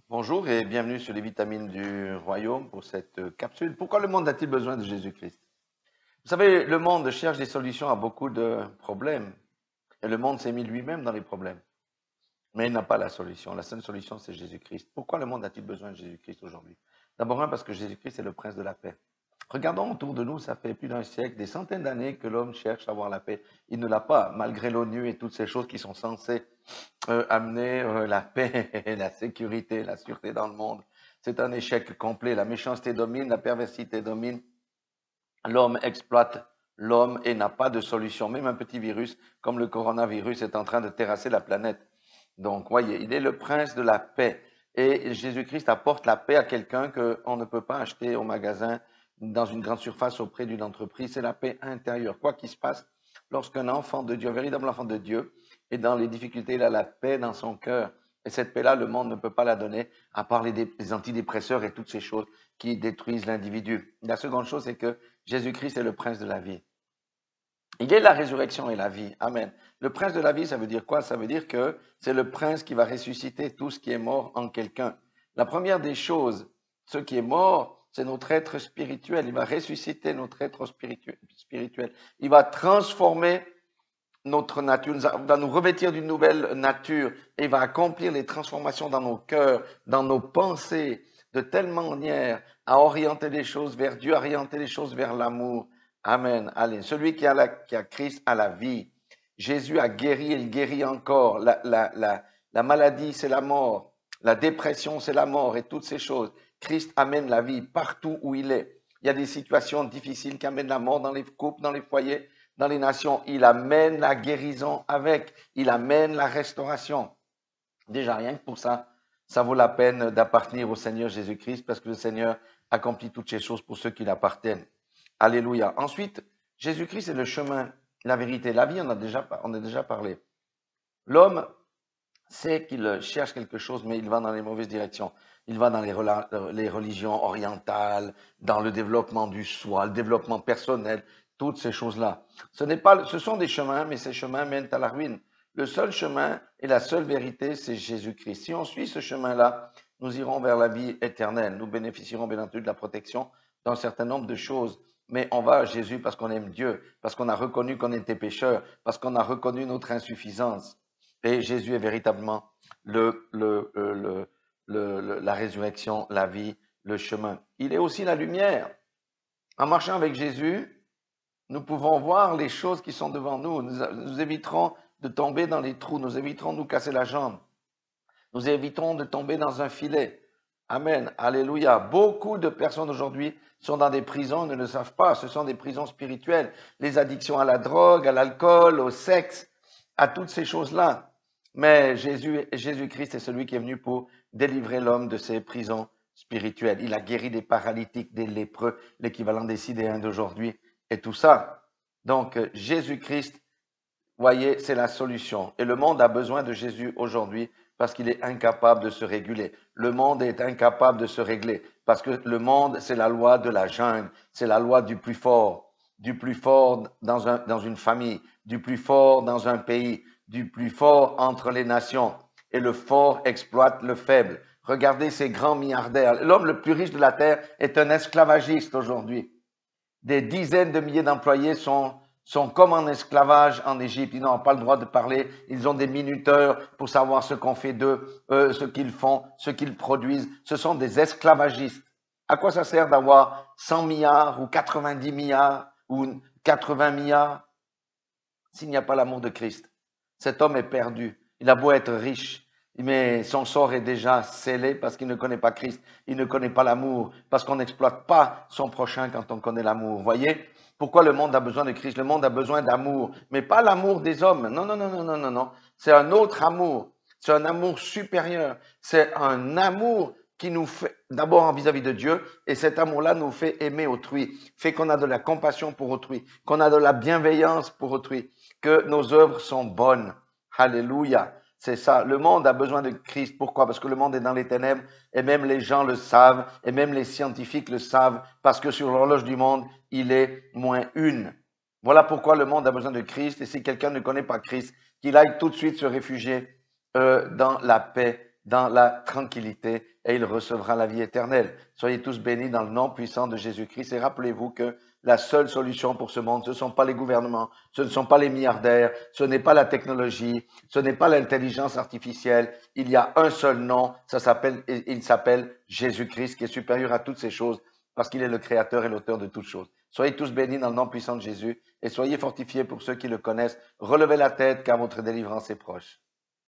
Bonjour et bienvenue sur les vitamines du royaume pour cette capsule. Pourquoi le monde a-t-il besoin de Jésus-Christ? Vous savez, le monde cherche des solutions à beaucoup de problèmes et le monde s'est mis lui-même dans les problèmes. Mais il n'a pas la solution. La seule solution, c'est Jésus-Christ. Pourquoi le monde a-t-il besoin de Jésus-Christ aujourd'hui? D'abord, parce que Jésus-Christ est le prince de la paix. Regardons autour de nous, ça fait plus d'un siècle, des centaines d'années que l'homme cherche à avoir la paix. Il ne l'a pas, malgré l'ONU et toutes ces choses qui sont censées amener la paix, la sécurité, la sûreté dans le monde. C'est un échec complet. La méchanceté domine, la perversité domine. L'homme exploite l'homme et n'a pas de solution. Même un petit virus comme le coronavirus est en train de terrasser la planète. Donc, voyez, il est le prince de la paix. Et Jésus-Christ apporte la paix à quelqu'un qu'on ne peut pas acheter au magasin, dans une grande surface auprès d'une entreprise. C'est la paix intérieure. Quoi qu'il se passe, lorsqu'un enfant de Dieu, un véritable enfant de Dieu, est dans les difficultés, il a la paix dans son cœur. Et cette paix-là, le monde ne peut pas la donner, à part les antidépresseurs et toutes ces choses qui détruisent l'individu. La seconde chose, c'est que Jésus-Christ est le prince de la vie. Il est la résurrection et la vie. Amen. Le prince de la vie, ça veut dire quoi? Ça veut dire que c'est le prince qui va ressusciter tout ce qui est mort en quelqu'un. La première des choses, ce qui est mort, c'est notre être spirituel. Il va ressusciter notre être spirituel. Il va transformer notre nature, il va nous revêtir d'une nouvelle nature et il va accomplir les transformations dans nos cœurs, dans nos pensées, de telle manière à orienter les choses vers Dieu, à orienter les choses vers l'amour. Amen. Allez, celui qui a Christ a la vie. Jésus a guéri et il guérit encore. La maladie, c'est la mort. La dépression, c'est la mort et toutes ces choses. Christ amène la vie partout où il est. Il y a des situations difficiles qui amènent la mort dans les couples, dans les foyers, dans les nations. Il amène la guérison avec. Il amène la restauration. Déjà, rien que pour ça, ça vaut la peine d'appartenir au Seigneur Jésus-Christ parce que le Seigneur accomplit toutes ces choses pour ceux qui l'appartiennent. Alléluia. Ensuite, Jésus-Christ est le chemin, la vérité, la vie, on a déjà parlé. L'homme sait qu'il cherche quelque chose, mais il va dans les mauvaises directions. Il va dans les religions orientales, dans le développement du soi, le développement personnel, toutes ces choses-là. Ce sont des chemins, mais ces chemins mènent à la ruine. Le seul chemin et la seule vérité, c'est Jésus-Christ. Si on suit ce chemin-là, nous irons vers la vie éternelle. Nous bénéficierons bien entendu de la protection d'un certain nombre de choses. Mais on va à Jésus parce qu'on aime Dieu, parce qu'on a reconnu qu'on était pécheur, parce qu'on a reconnu notre insuffisance. Et Jésus est véritablement la résurrection, la vie, le chemin. Il est aussi la lumière. En marchant avec Jésus, nous pouvons voir les choses qui sont devant nous. Nous éviterons de tomber dans les trous. Nous éviterons de nous casser la jambe. Nous éviterons de tomber dans un filet. Amen. Alléluia. Beaucoup de personnes aujourd'hui sont dans des prisons, ne le savent pas. Ce sont des prisons spirituelles. Les addictions à la drogue, à l'alcool, au sexe, à toutes ces choses-là. Mais Jésus-Christ est celui qui est venu pour délivrer l'homme de ces prisons spirituelles. Il a guéri des paralytiques, des lépreux, l'équivalent des sidéens d'aujourd'hui et tout ça. Donc, Jésus-Christ, voyez, c'est la solution. Et le monde a besoin de Jésus aujourd'hui parce qu'il est incapable de se réguler. Le monde est incapable de se régler parce que le monde, c'est la loi de la jungle, c'est la loi du plus fort dans une famille, du plus fort dans un pays, du plus fort entre les nations. Et le fort exploite le faible. Regardez ces grands milliardaires. L'homme le plus riche de la terre est un esclavagiste aujourd'hui. Des dizaines de milliers d'employés sont comme en esclavage en Égypte. Ils n'ont pas le droit de parler. Ils ont des minuteurs pour savoir ce qu'on fait d'eux, ce qu'ils font, ce qu'ils produisent. Ce sont des esclavagistes. À quoi ça sert d'avoir 100 milliards ou 90 milliards ou 80 milliards s'il n'y a pas l'amour de Christ? Cet homme est perdu. Il a beau être riche, mais son sort est déjà scellé parce qu'il ne connaît pas Christ. Il ne connaît pas l'amour, parce qu'on n'exploite pas son prochain quand on connaît l'amour. Voyez pourquoi le monde a besoin de Christ? Le monde a besoin d'amour, mais pas l'amour des hommes. Non, non, non, non, non, non, non. C'est un autre amour. C'est un amour supérieur. C'est un amour qui nous fait, d'abord vis-à-vis de Dieu, et cet amour-là nous fait aimer autrui, fait qu'on a de la compassion pour autrui, qu'on a de la bienveillance pour autrui, que nos œuvres sont bonnes. Alléluia. C'est ça. Le monde a besoin de Christ. Pourquoi? Parce que le monde est dans les ténèbres et même les gens le savent et même les scientifiques le savent parce que sur l'horloge du monde, il est -1. Voilà pourquoi le monde a besoin de Christ et si quelqu'un ne connaît pas Christ, qu'il aille tout de suite se réfugier dans la paix dans la tranquillité et il recevra la vie éternelle. Soyez tous bénis dans le nom puissant de Jésus-Christ et rappelez-vous que la seule solution pour ce monde, ce ne sont pas les gouvernements, ce ne sont pas les milliardaires, ce n'est pas la technologie, ce n'est pas l'intelligence artificielle. Il y a un seul nom, il s'appelle Jésus-Christ qui est supérieur à toutes ces choses parce qu'il est le créateur et l'auteur de toutes choses. Soyez tous bénis dans le nom puissant de Jésus et soyez fortifiés pour ceux qui le connaissent. Relevez la tête car votre délivrance est proche.